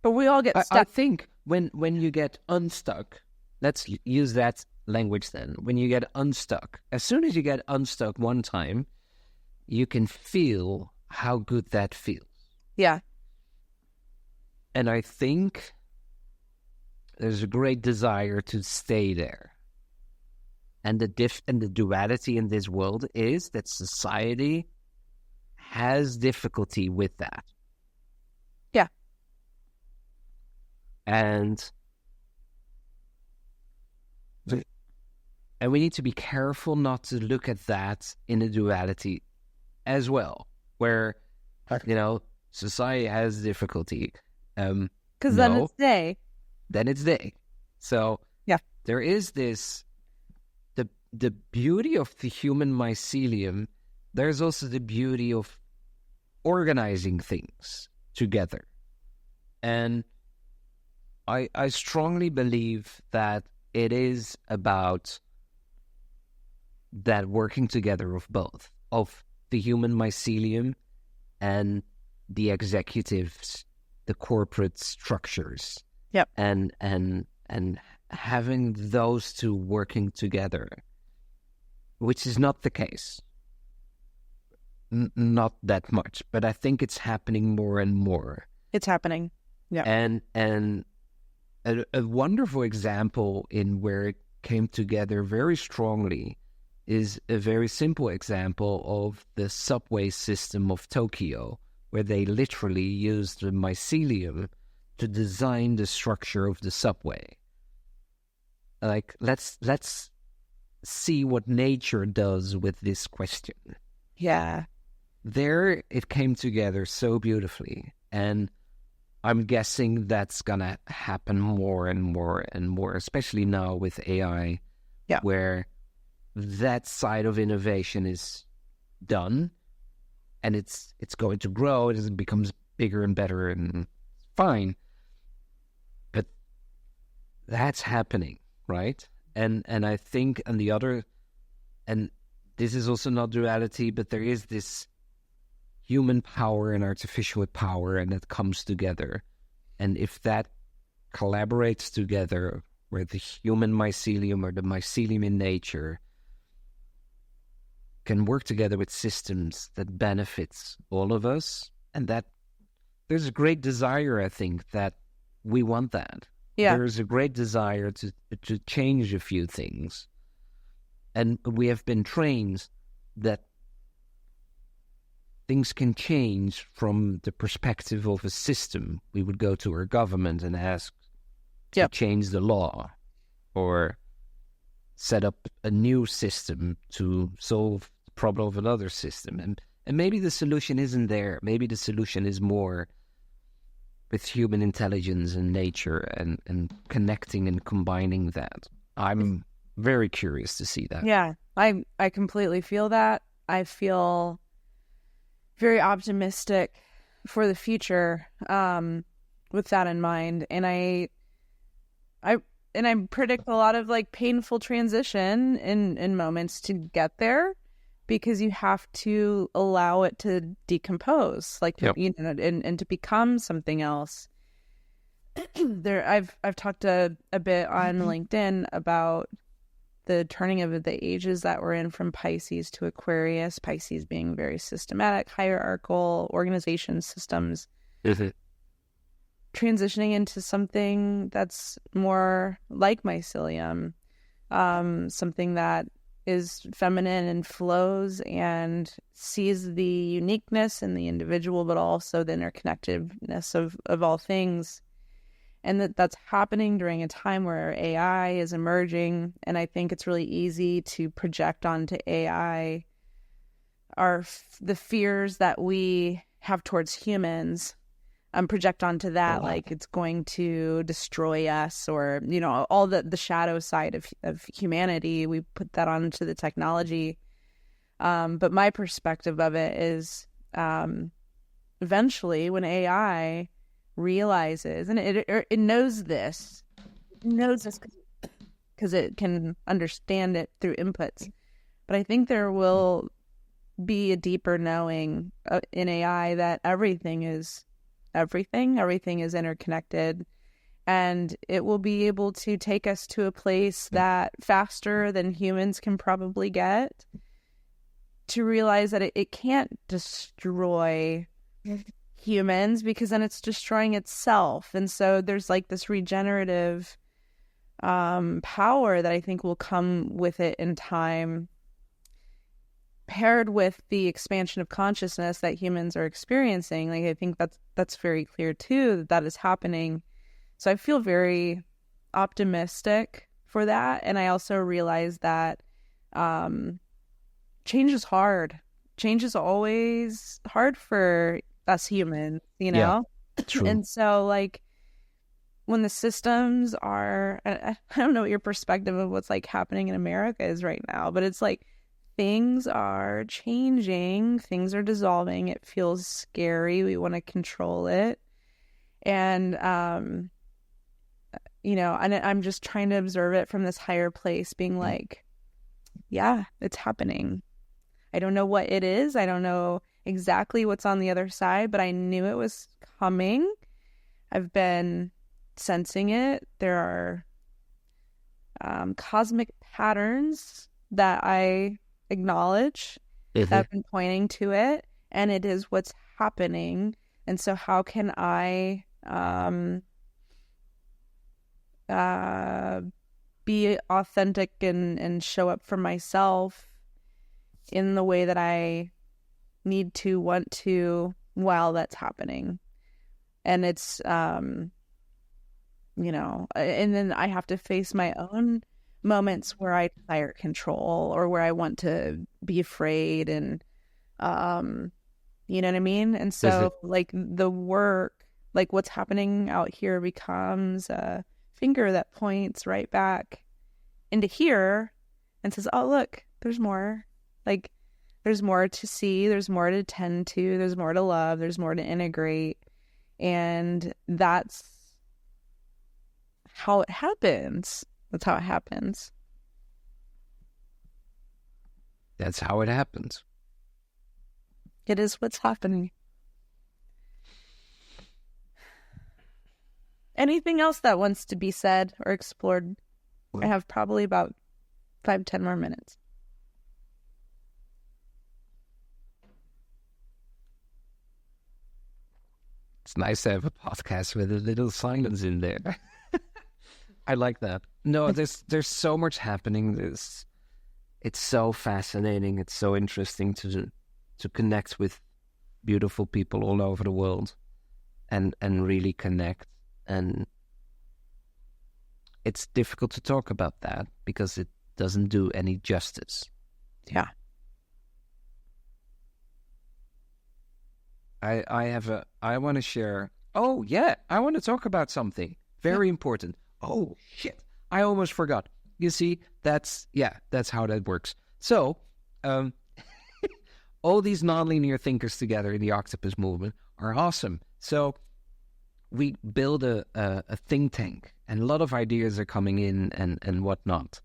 But we all get stuck. I think when you get unstuck, let's use that language then. When you get unstuck, as soon as you get unstuck one time, you can feel how good that feels. Yeah. And I think there's a great desire to stay there. And the duality in this world is that society has difficulty with that. Yeah. And And we need to be careful not to look at that in a duality as well, where, society has difficulty. Because then it's day. Then it's day. So yeah, there is this, the beauty of the human mycelium. There's also the beauty of organizing things together. And I strongly believe that it is about that working together of both, of the human mycelium and the executives, the corporate structures. Yep. And having those two working together, which is not the case. Not that much, but I think it's happening more and more. It's happening. Yeah. And a wonderful example in where it came together very strongly is a very simple example of the subway system of Tokyo, where they literally used the mycelium to design the structure of the subway. Like, let's see what nature does with this question. Yeah. There it came together so beautifully, and I'm guessing that's gonna happen more and more and more, especially now with AI, where that side of innovation is done, and it's going to grow as it becomes bigger and better and fine. But that's happening, right? And I think, and the other, and this is also not duality, but there is this human power and artificial power, and it comes together. And if that collaborates together, where the human mycelium or the mycelium in nature can work together with systems that benefits all of us, and that there's a great desire, I think, that we want that. Yeah. There's a great desire to change a few things. And we have been trained that things can change from the perspective of a system. We would go to our government and ask to change the law or set up a new system to solve the problem of another system. And maybe the solution isn't there. Maybe the solution is more with human intelligence and nature and connecting and combining that. I'm very curious to see that. Yeah, I completely feel that. I feel very optimistic for the future with that in mind. And I predict a lot of like painful transition in moments to get there, because you have to allow it to decompose, like and to become something else. I've talked a bit on LinkedIn about the turning of the ages that we're in from Pisces to Aquarius, Pisces being very systematic, hierarchical organization systems, transitioning into something that's more like mycelium, something that is feminine and flows and sees the uniqueness in the individual, but also the interconnectedness of all things. And that's happening during a time where AI is emerging. And I think it's really easy to project onto AI the fears that we have towards humans, project onto that, like it's going to destroy us, or, all the shadow side of humanity. We put that onto the technology. But my perspective of it is eventually when AI realizes, and it knows this because it can understand it through inputs, but I think there will be a deeper knowing in AI that everything is interconnected, and it will be able to take us to a place that faster than humans can probably get, to realize that it can't destroy humans, because then it's destroying itself. And so there's like this regenerative power that I think will come with it in time, paired with the expansion of consciousness that humans are experiencing. Like, I think that's very clear too, that is happening. So I feel very optimistic for that. And I also realized that change is hard. Change is always hard for us humans, you know? True. And so, like, when the systems are, I don't know what your perspective of what's like happening in America is right now, but it's like things are changing, things are dissolving. It feels scary. We want to control it. And, you know, and I'm just trying to observe it from this higher place, being like, yeah, it's happening. I don't know what it is. I don't know exactly what's on the other side, but I knew it was coming. I've been sensing it. There are cosmic patterns that I acknowledge that have been pointing to it, and it is what's happening. And so how can I be authentic and show up for myself in the way that I need to, want to, while that's happening. And it's, you know, and then I have to face my own moments where I desire control or where I want to be afraid and, you know what I mean? And so like the work, like what's happening out here becomes a finger that points right back into here and says, oh, look, there's more. Like, there's more to see, there's more to tend to, there's more to love, there's more to integrate. And that's how it happens. That's how it happens. That's how it happens. It is what's happening. Anything else that wants to be said or explored? I have probably about 5-10 more minutes. It's nice to have a podcast with a little silence in there. I like that. No, there's so much happening. It's so fascinating. It's so interesting to connect with beautiful people all over the world and really connect. And it's difficult to talk about that because it doesn't do any justice. Yeah. I want to share. Oh, yeah. I want to talk about something very important. Oh, shit. I almost forgot. You see, that's how that works. So, all these nonlinear thinkers together in the octopus movement are awesome. So, we build a think tank, and a lot of ideas are coming in and whatnot.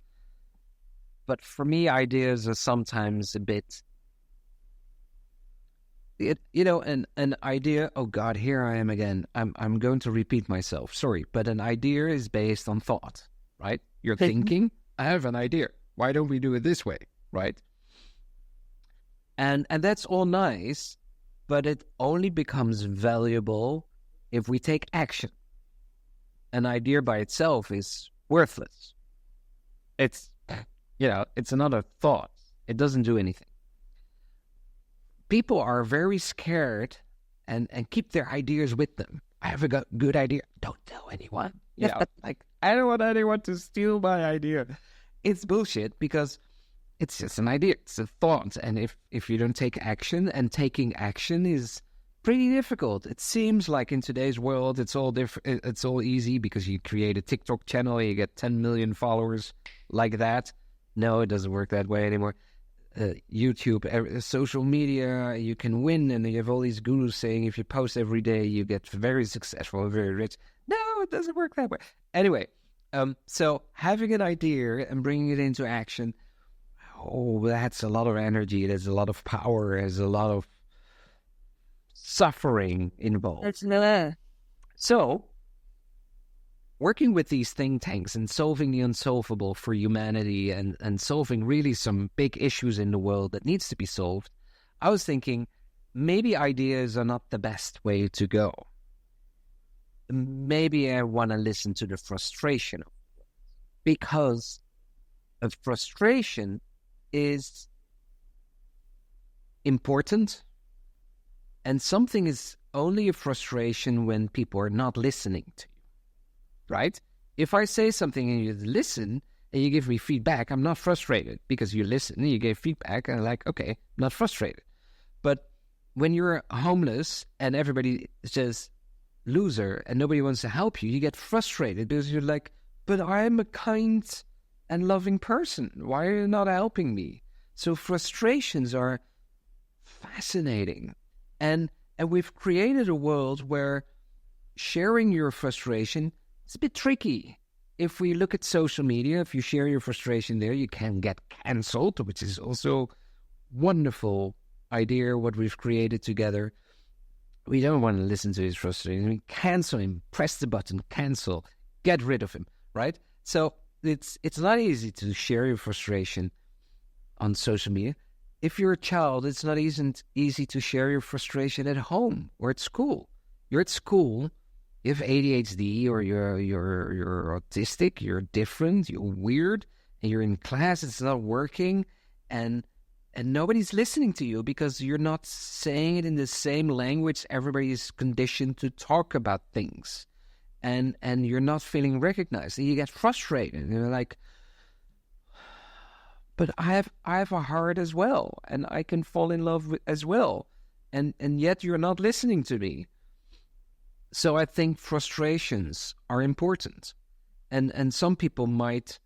But for me, ideas are sometimes a bit... an idea, oh God, here I am again. I'm going to repeat myself. Sorry, but an idea is based on thought, right? You're thinking, I have an idea. Why don't we do it this way, right? And that's all nice, but it only becomes valuable if we take action. An idea by itself is worthless. It's, it's another thought. It doesn't do anything. People are very scared and keep their ideas with them. I have a good idea. Don't tell anyone. Like, I don't want anyone to steal my idea. It's bullshit because it's just an idea. It's a thought. And if you don't take action, and taking action is pretty difficult. It seems like in today's world, it's all different. It's all easy because you create a TikTok channel, you get 10 million followers like that. No, it doesn't work that way anymore. YouTube, social media, you can win, and you have all these gurus saying if you post every day, you get very successful and very rich. No, it doesn't work that way. Anyway, so having an idea and bringing it into action, that's a lot of energy. There's a lot of power. There's a lot of suffering involved. So, working with these think tanks and solving the unsolvable for humanity and solving really some big issues in the world that needs to be solved, I was thinking maybe ideas are not the best way to go. Maybe I want to listen to the frustration, because a frustration is important, and something is only a frustration when people are not listening to you. Right? If I say something and you listen, and you give me feedback, I'm not frustrated because you listen and you gave feedback and I'm like, okay, I'm not frustrated. But when you're homeless and everybody says loser and nobody wants to help you, you get frustrated because you're like, but I'm a kind and loving person. Why are you not helping me? So frustrations are fascinating. And we've created a world where sharing your frustration is a bit tricky. If we look at social media, if you share your frustration there, you can get cancelled, which is also wonderful idea what we've created together. We don't want to listen to his frustration. We cancel him, press the button, cancel, get rid of him, right? So it's not easy to share your frustration on social media. If you're a child, it's not easy to share your frustration at home or at school. You're at school, you have ADHD or you're autistic, you're different, you're weird, and you're in class, it's not working, and nobody's listening to you because you're not saying it in the same language everybody is conditioned to talk about things. And you're not feeling recognized. And you get frustrated. And you're like, but I have a heart as well. And I can fall in love as well. And yet you're not listening to me. So I think frustrations are important. And some people might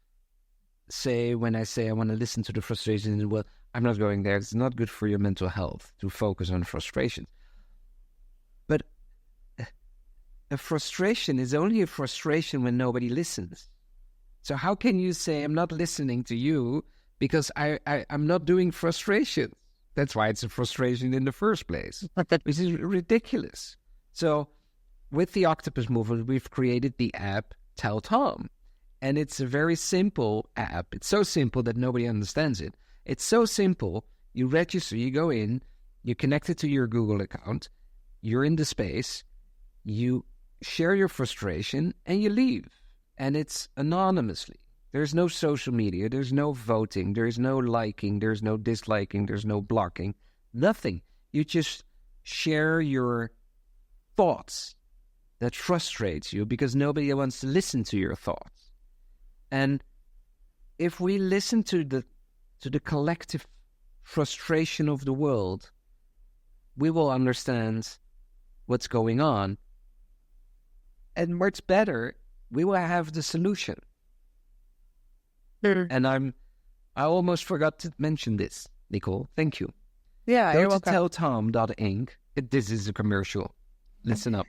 say, when I say I want to listen to the frustrations, well, I'm not going there. It's not good for your mental health to focus on frustrations. But a frustration is only a frustration when nobody listens. So how can you say I'm not listening to you because I'm not doing frustration? That's why it's a frustration in the first place, which is ridiculous. So with the Octopus Movement, we've created the app Tell Tom. And it's a very simple app. It's so simple that nobody understands it. It's so simple. You register, you go in, you connect it to your Google account, you're in the space, you share your frustration, and you leave. And it's anonymously. There's no social media, there's no voting, there's no liking, there's no disliking, there's no blocking, nothing. You just share your thoughts that frustrates you because nobody wants to listen to your thoughts. And if we listen to the collective frustration of the world, we will understand what's going on. And what's better, we will have the solution. And I almost forgot to mention this, Nicole. Thank you. Yeah, Go you're to welcome. telltom.inc. This is a commercial. Listen up.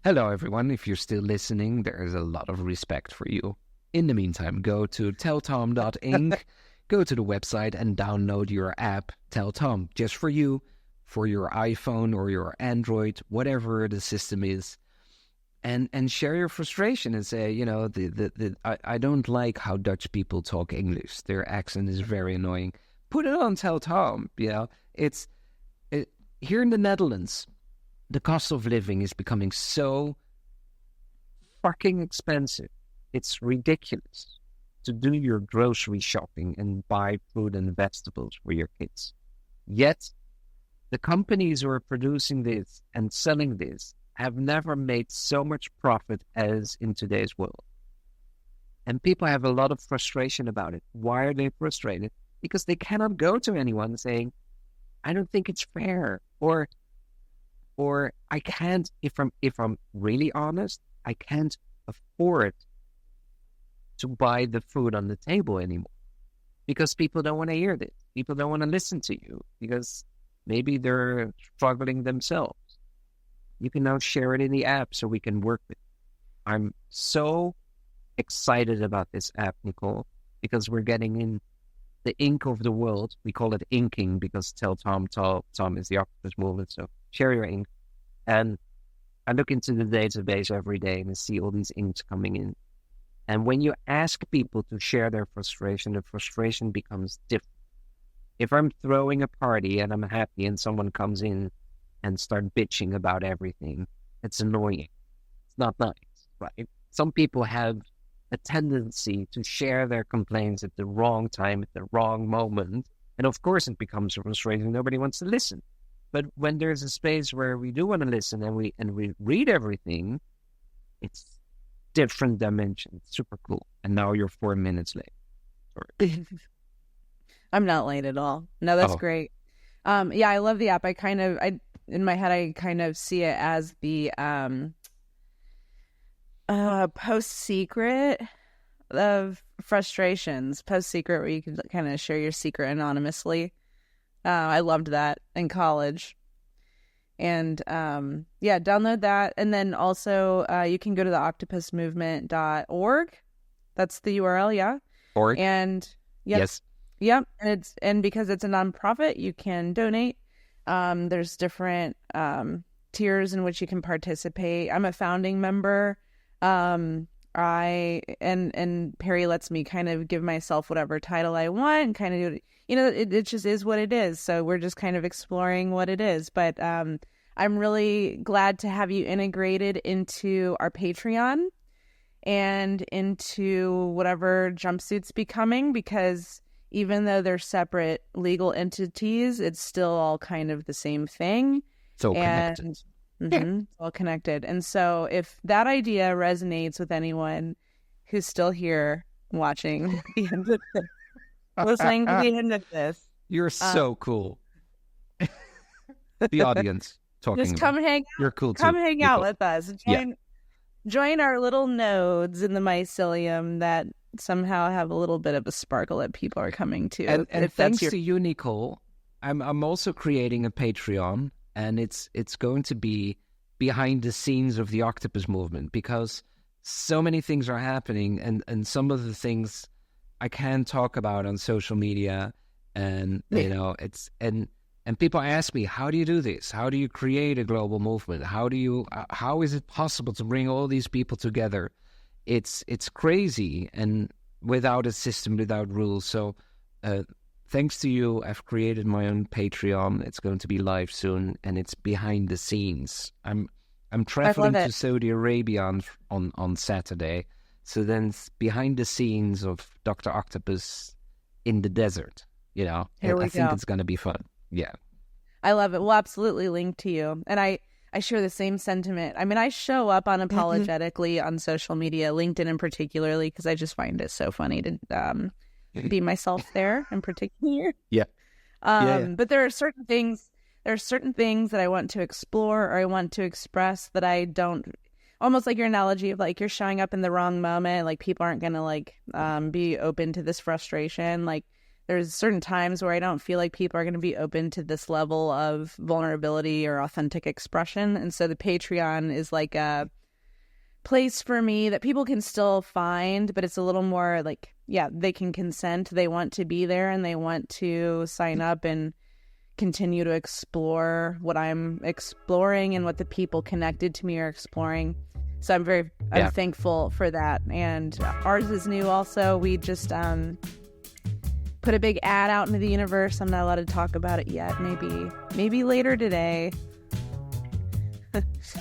Hello, everyone. If you're still listening, there is a lot of respect for you. In the meantime, go to telltom.inc, go to the website and download your app, Tell Tom, just for you, for your iPhone or your Android, whatever the system is, and share your frustration and say, you know, I don't like how Dutch people talk English. Their accent is very annoying. Put it on Tell Tom, you know. Here in the Netherlands, the cost of living is becoming so fucking expensive. It's ridiculous to do your grocery shopping and buy fruit and vegetables for your kids. Yet, the companies who are producing this and selling this have never made so much profit as in today's world. And people have a lot of frustration about it. Why are they frustrated? Because they cannot go to anyone saying, I don't think it's fair, or I can't, if I'm really honest, I can't afford to buy the food on the table anymore because people don't want to hear this. People don't want to listen to you because maybe they're struggling themselves. You can now share it in the app so we can work with it. I'm so excited about this app, Nicole, because we're getting in the ink of the world. We call it inking because Tell Tom is the Octopus Movement. So share your ink. And I look into the database every day and I see all these inks coming in. And when you ask people to share their frustration, the frustration becomes different. If I'm throwing a party and I'm happy and someone comes in and start bitching about everything, it's annoying. It's not nice, right? Some people have a tendency to share their complaints at the wrong time, at the wrong moment. And of course it becomes frustrating. Nobody wants to listen. But when there's a space where we do want to listen and we read everything, it's different dimension. Super cool. And now you're 4 minutes late. Sorry. I'm not late at all. No, that's Oh. great. Yeah, I love the app. In my head, I kind of see it as the post secret of frustrations. Post secret, where you can kind of share your secret anonymously. I loved that in college. And yeah, download that. And then also you can go to the octopusmovement.org. That's the URL, yeah. Org? And yep. Yes. Yep. And because it's a nonprofit, you can donate. There's different tiers in which you can participate. I'm a founding member. And Perry lets me kind of give myself whatever title I want and kind of do it. You know, it just is what it is. So we're just kind of exploring what it is. But I'm really glad to have you integrated into our Patreon and into whatever Jumpsuit's becoming, because even though they're separate legal entities, it's still all kind of the same thing. So connected. It's all connected. And so if that idea resonates with anyone who's still here watching the end of this, listening to the end of this, You're so cool. The audience talking. just come hang out. You're cool too. Come hang out Nicole. with us. Join our little nodes in the mycelium that somehow have a little bit of a sparkle that people are coming to. And if thanks that's your... to you, Nicole, I'm also creating a Patreon, and it's going to be behind the scenes of the octopus movement, because so many things are happening, and some of the things I can't talk about on social media, and you know, it's and people ask me, how do you do this? How do you create a global movement? How is it possible to bring all these people together? It's crazy, and without a system, without rules. So thanks to you, I've created my own Patreon. It's going to be live soon, and it's behind the scenes. I'm traveling to Saudi Arabia on Saturday. So then behind the scenes of Dr. Octopus in the desert, you know, I think it's going to be fun. Yeah. I love it. We'll absolutely link to you. And I share the same sentiment. I mean, I show up unapologetically on social media, LinkedIn in particularly, because I just find it so funny to be myself there in particular. Yeah. But there are certain things that I want to explore or I want to express that I don't. Almost like your analogy of like you're showing up in the wrong moment, like people aren't gonna like be open to this frustration. Like there's certain times where I don't feel like people are gonna be open to this level of vulnerability or authentic expression. And so the Patreon is like a place for me that people can still find, but it's a little more like, yeah, they can consent, they want to be there, and they want to sign up and continue to explore what I'm exploring and what the people connected to me are exploring. So I'm thankful for that. And ours is new also. We just put a big ad out into the universe. I'm not allowed to talk about it yet. Maybe later today.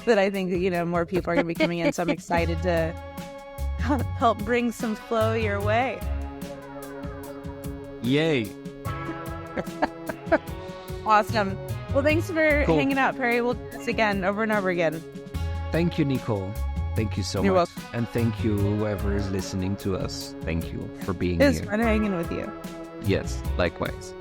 But I think, you know, more people are going to be coming in. So I'm excited to help bring some flow your way. Yay. Awesome. Well, thanks for hanging out, Perry. We'll do this again, over and over again. Thank you, Nicole. Thank you so You're much. welcome. And thank you, whoever is listening to us. Thank you for being here. It's fun hanging with you. Yes, likewise.